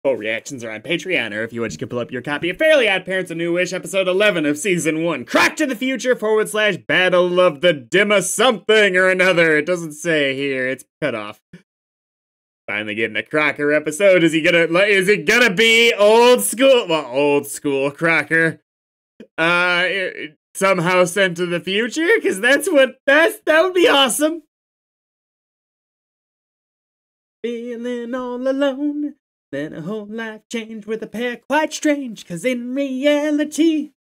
Full reactions are on Patreon, or if you wish, you can pull up your copy of Fairly OddParents, A New Wish, episode 11 of season 1. Crock to the Future / Battle of the Dimma something or another. It doesn't say here. It's cut off. Finally getting a Crocker episode. Is it gonna be old school? Well, old school Crocker. Somehow sent to the future? Because that would be awesome. Feeling all alone. Then a whole life change with a pair quite strange. Because in reality...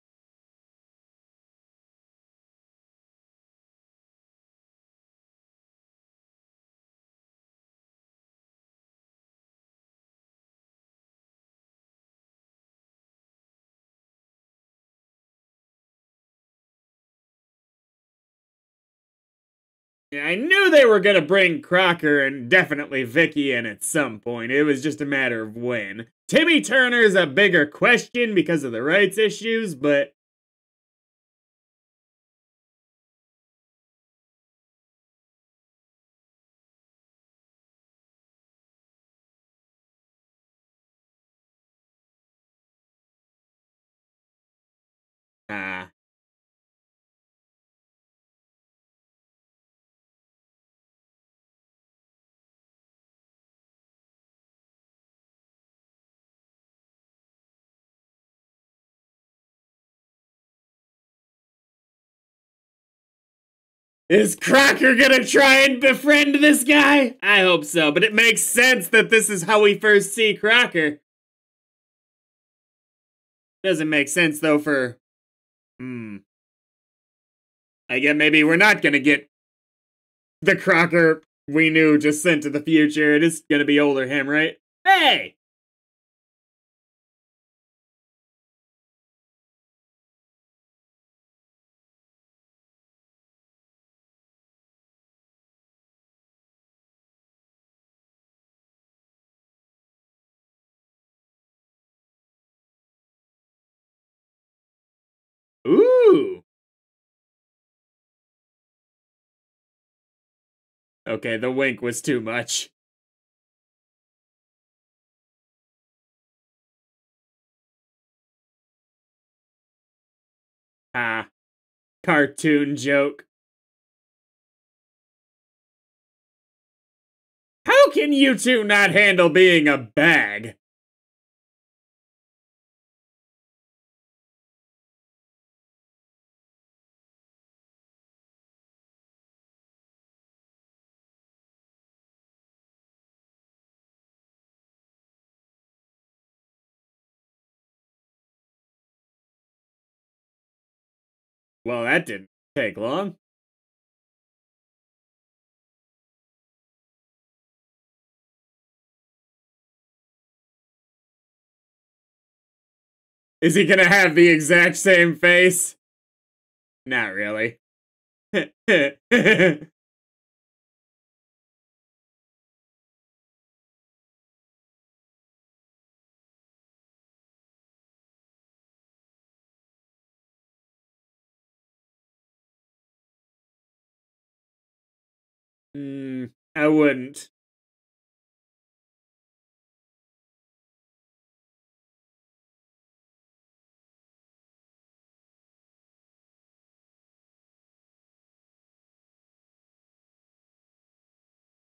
Yeah, I knew they were gonna bring Crocker and definitely Vicky in at some point. It was just a matter of when. Timmy Turner's a bigger question because of the rights issues, but... Is Crocker gonna try and befriend this guy? I hope so, but it makes sense that this is how we first see Crocker. Doesn't make sense, though, for... I guess maybe we're not gonna get the Crocker we knew just sent to the future. It is gonna be older him, right? Hey! Ooh! Okay, the wink was too much. Ah. Cartoon joke. How can you two not handle being a bag? Well, that didn't take long. Is he gonna have the exact same face? Not really. I wouldn't.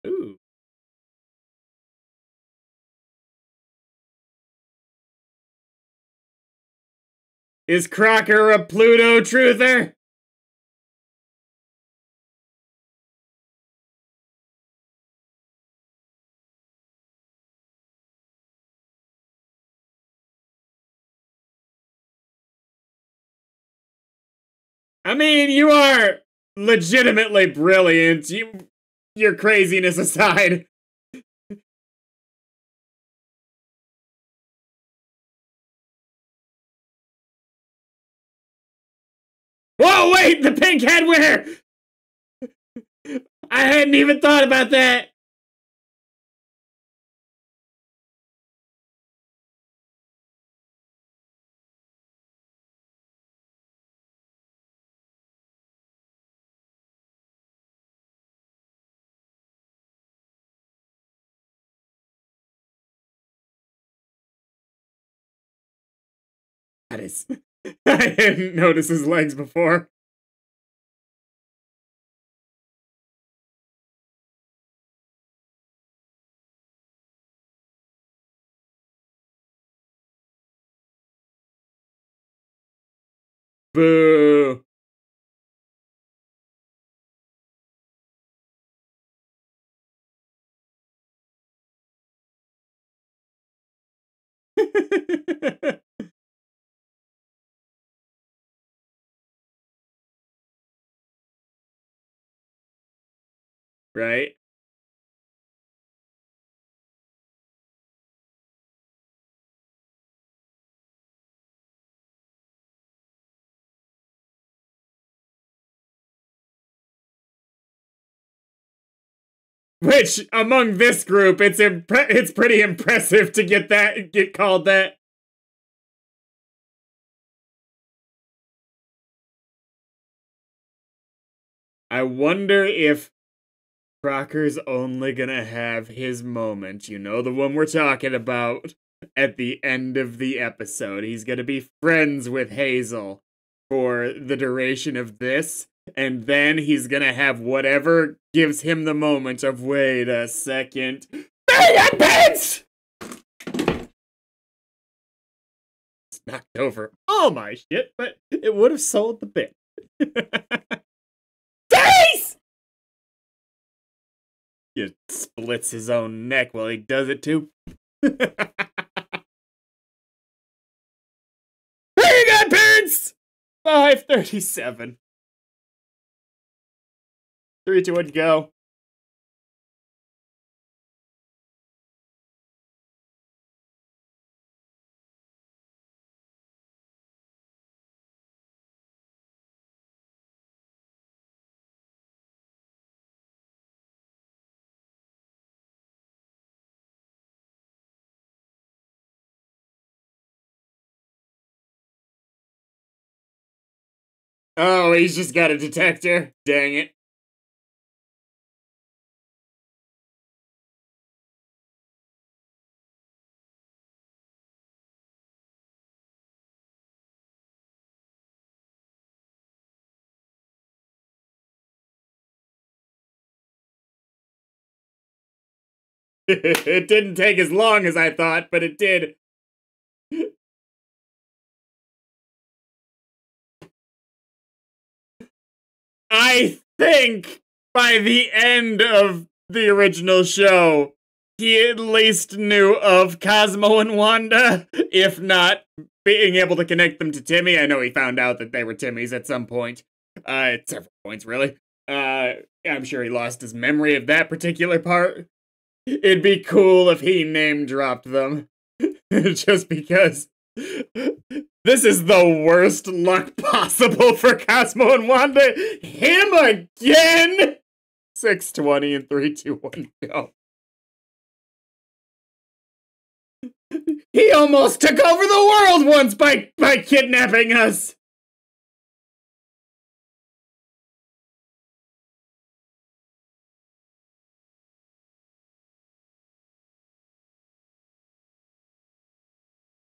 Ooh. Is Crocker a Pluto truther? I mean, you are legitimately brilliant. Your craziness aside. Whoa, wait, the pink headwear! I hadn't even thought about that. That is... I didn't notice his legs before. Boo! Right? Which, among this group, it's pretty impressive to get called that. I wonder if Crocker's only gonna have his moment, you know, the one we're talking about, at the end of the episode. He's gonna be friends with Hazel for the duration of this, and then he's gonna have whatever gives him the moment of, wait a second. Pants! It's knocked over all my shit, but it would have sold the bit. Days! He splits his own neck while he does it too. Very good, parents! 5:37. 3, 2, 1, go. Oh, he's just got a detector. Dang it. It didn't take as long as I thought, but it did. I think by the end of the original show, he at least knew of Cosmo and Wanda, if not being able to connect them to Timmy. I know he found out that they were Timmy's at some point. At several points, really. I'm sure he lost his memory of that particular part. It'd be cool if he name-dropped them. Just because this is the worst luck possible for Cosmo and Wanda. Him again! 6:20 and 3, 2, 1, go. He almost took over the world once by kidnapping us!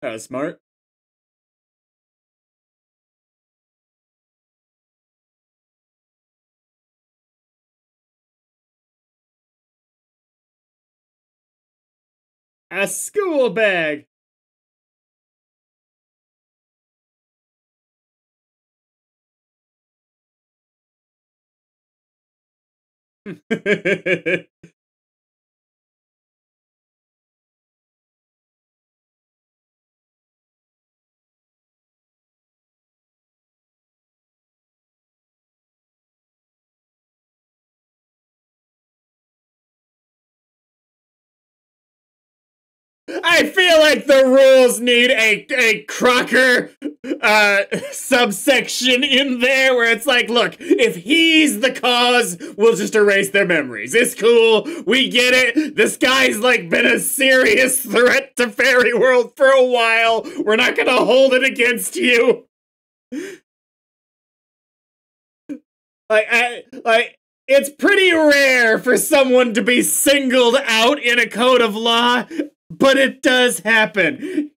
That was smart. A school bag! I feel like the rules need a Crocker subsection in there where it's like, look, if he's the cause, we'll just erase their memories. It's cool. We get it. This guy's like been a serious threat to Fairy World for a while. We're not gonna hold it against you. It's pretty rare for someone to be singled out in a code of law, but it does happen.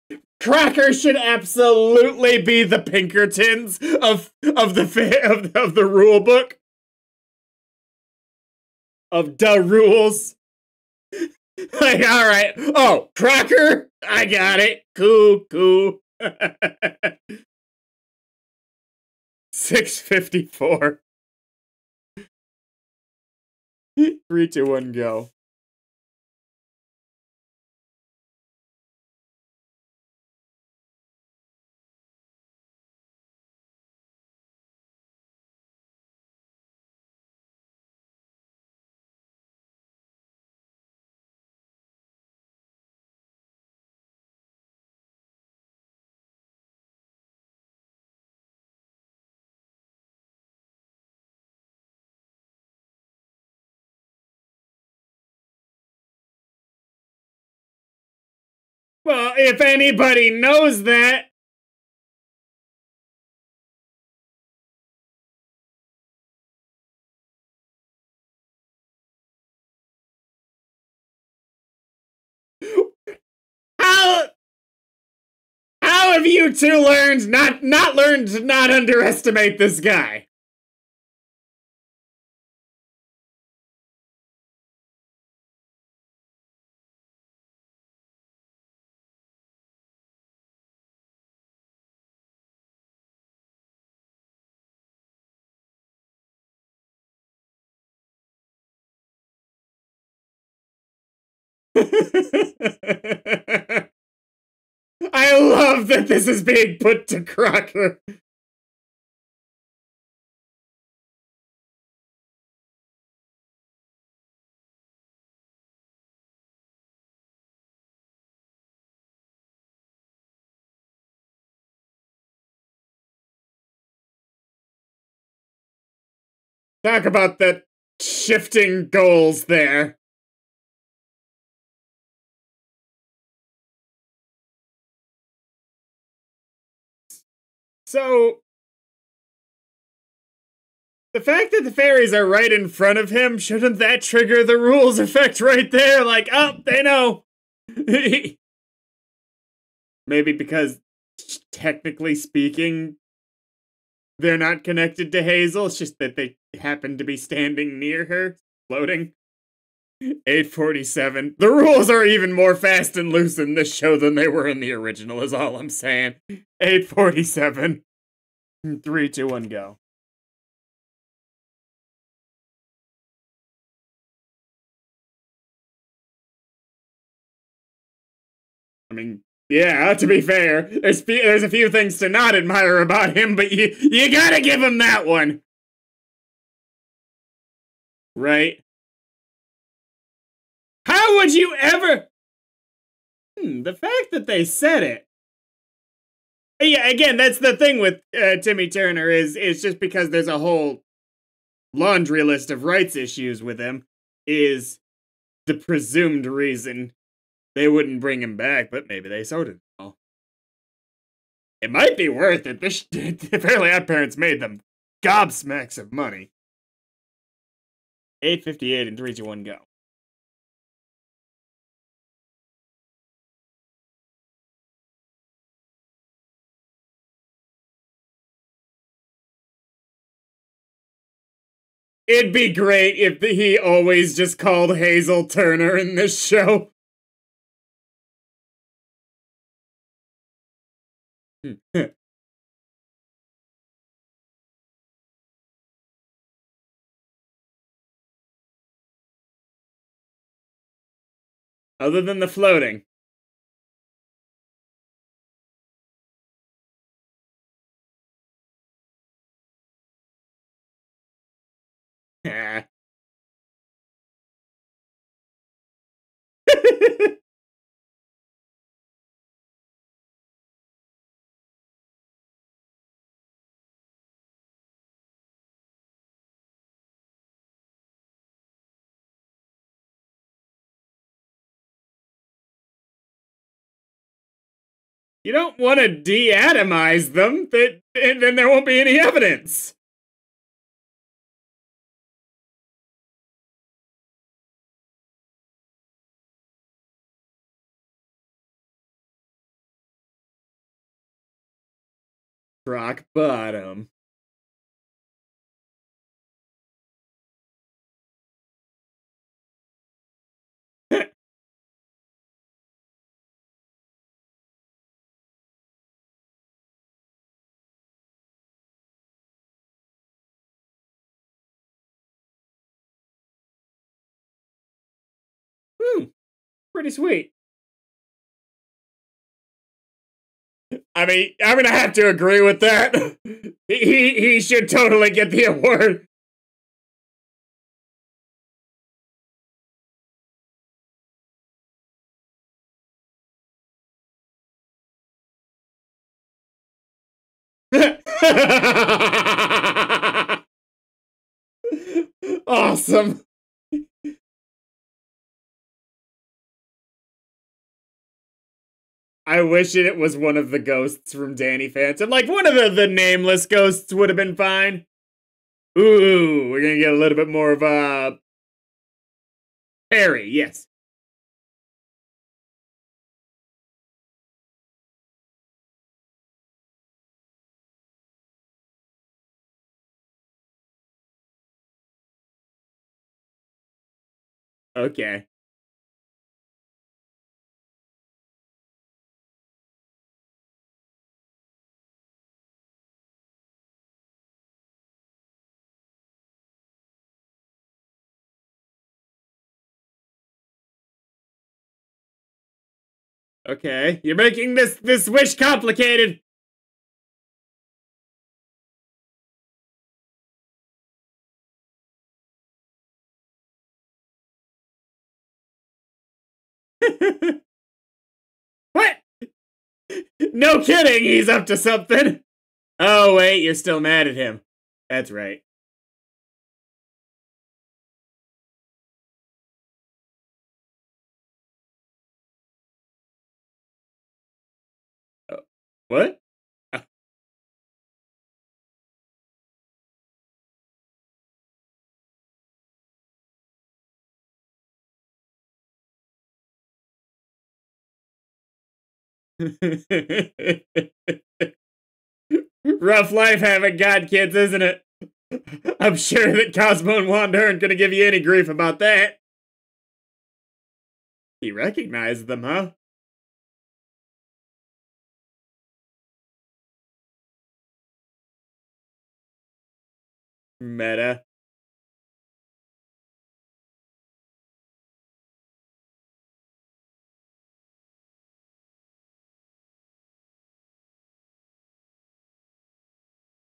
Cracker should absolutely be the Pinkertons of the rule book. Of the rules. Like, alright. Oh, Cracker? I got it. Cool. 654. 3, 2, 1, go. Well, if anybody knows that. How have you two learned not to not underestimate this guy? I love that this is being put to Crocker. Talk about the shifting goals there. So, the fact that the fairies are right in front of him, shouldn't that trigger the rules effect right there? Like, oh, they know. Maybe because, technically speaking, they're not connected to Hazel. It's just that they happen to be standing near her, floating. 847. The rules are even more fast and loose in this show than they were in the original, is all I'm saying. 847. 3, 2, 1, go. I mean, yeah, to be fair, there's a few things to not admire about him, but you gotta give him that one. Right? How would you ever... the fact that they said it. Yeah, again, that's the thing with Timmy Turner is just because there's a whole laundry list of rights issues with him is the presumed reason they wouldn't bring him back, but maybe they so didn't know. It might be worth it. This Fairly OddParents made them gobsmacks of money. 858 and 3, 2, 1, go. It'd be great if he always just called Hazel Turner in this show. Other than the floating. You don't want to de-atomize them, then there won't be any evidence. Rock bottom. Pretty sweet. I mean, I'm gonna have to agree with that. He should totally get the award. Awesome. I wish it was one of the ghosts from Danny Phantom. Like, one of the nameless ghosts would have been fine. Ooh, we're gonna get a little bit more of Perry, yes. Okay. Okay. You're making this wish complicated. What? No kidding, he's up to something. Oh, wait, you're still mad at him. That's right. Oh, what? Rough life having God kids, isn't it? I'm sure that Cosmo and Wanda aren't gonna give you any grief about that. He recognized them, huh? Meta.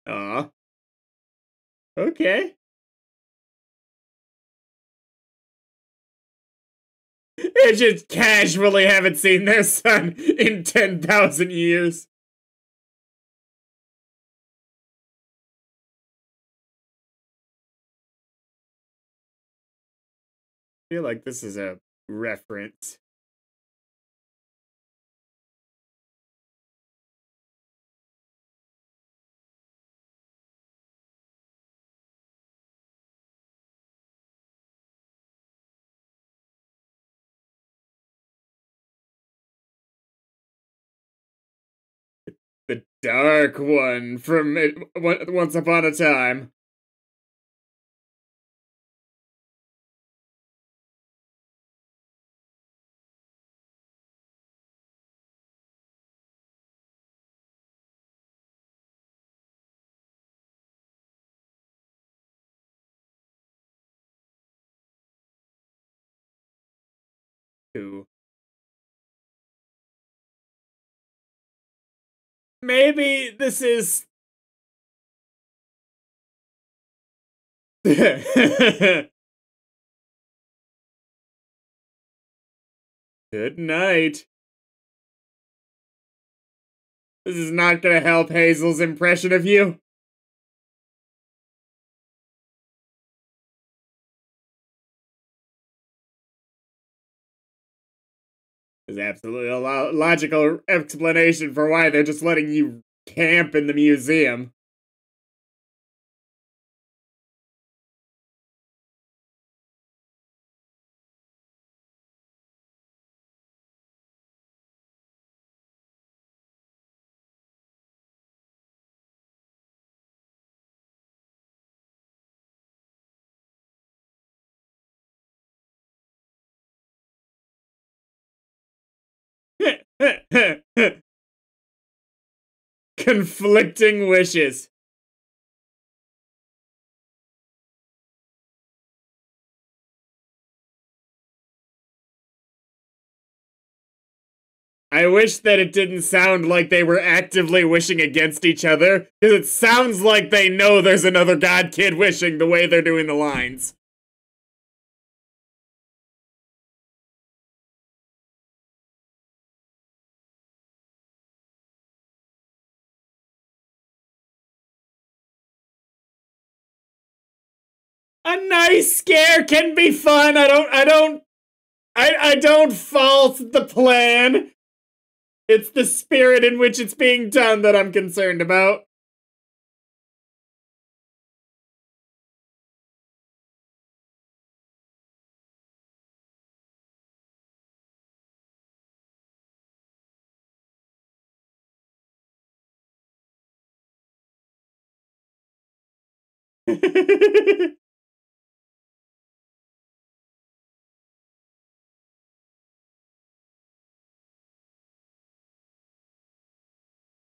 Aw. Okay. They just casually haven't seen their son in 10,000 years. I feel like this is a reference. The dark one from Once Upon a Time. Who? Maybe this is. Good night. This is not gonna help Hazel's impression of you. There's absolutely a logical explanation for why they're just letting you camp in the museum. Conflicting wishes. I wish that it didn't sound like they were actively wishing against each other, because it sounds like they know there's another god kid wishing the way they're doing the lines. A nice scare can be fun. I don't fault the plan. It's the spirit in which it's being done that I'm concerned about.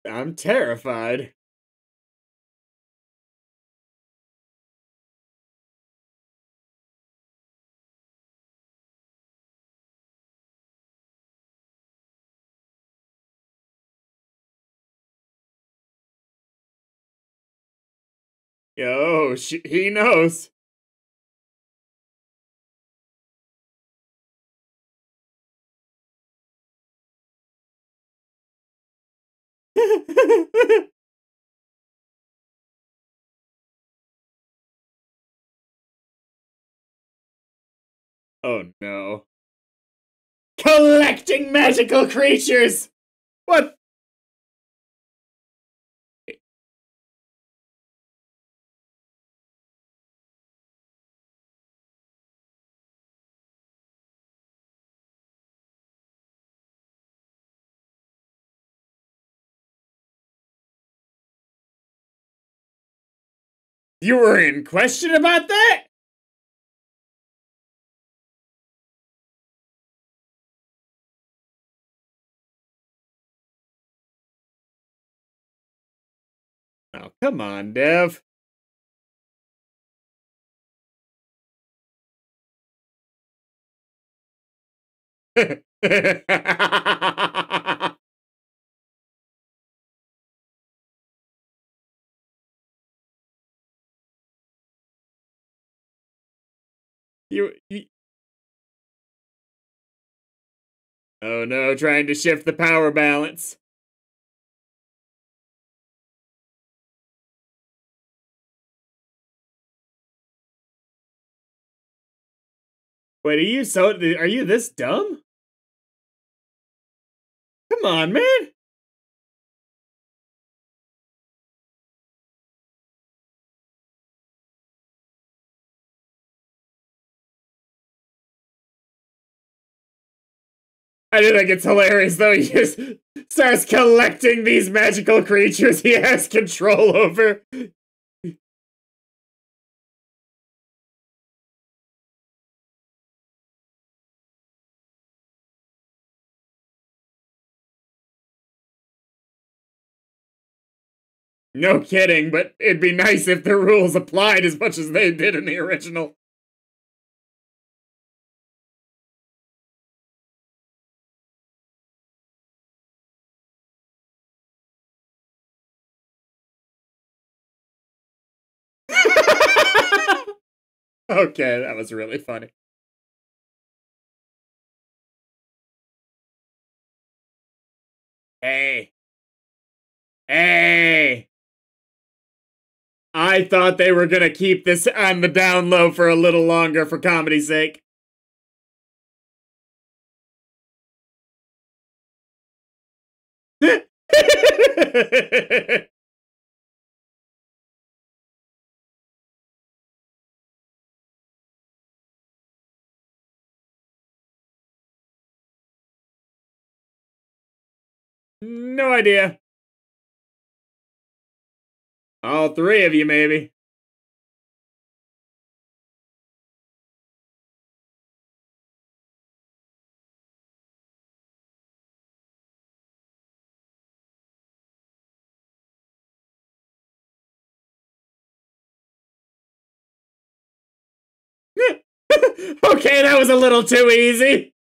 I'm terrified. Yo, he knows. Oh no. Collecting magical creatures! What? You were in question about that? Oh, come on, Dev. you. Oh no, trying to shift the power balance. Wait, are you this dumb? Come on, man. I do think it's hilarious though. He just starts collecting these magical creatures he has control over. No kidding, but it'd be nice if the rules applied as much as they did in the original. Okay, that was really funny. Hey. Hey. I thought they were gonna keep this on the down low for a little longer for comedy's sake. No idea. All three of you, maybe. Okay, that was a little too easy.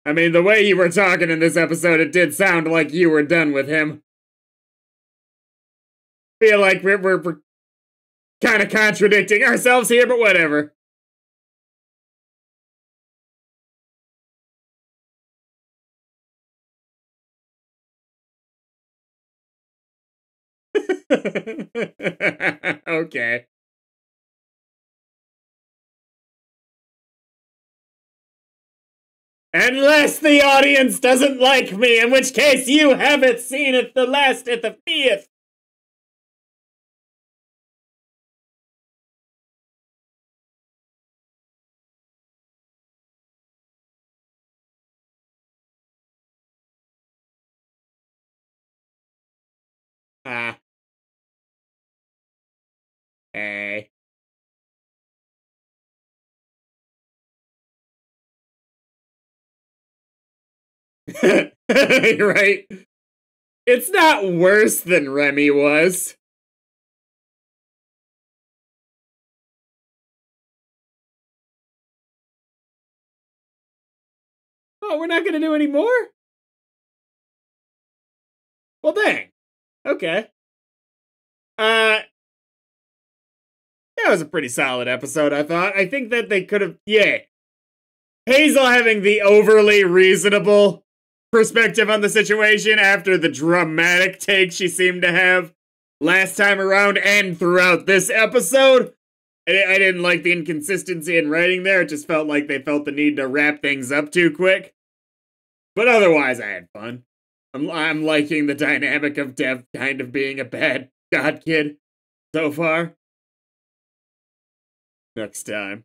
I mean, the way you were talking in this episode, it did sound like you were done with him. Feel like we're kind of contradicting ourselves here, but whatever. Okay. Unless the audience doesn't like me, in which case you haven't seen it the last at the 5th. Ah. Hey. You're right. It's not worse than Remy was. Oh, we're not gonna do any more? Well, dang. Okay. That was a pretty solid episode, I thought. I think that they could have, yeah. Hazel having the overly reasonable perspective on the situation after the dramatic take she seemed to have last time around and throughout this episode. I didn't like the inconsistency in writing there. It just felt like they felt the need to wrap things up too quick. But otherwise, I had fun. I'm liking the dynamic of Dev kind of being a bad god kid so far. Next time.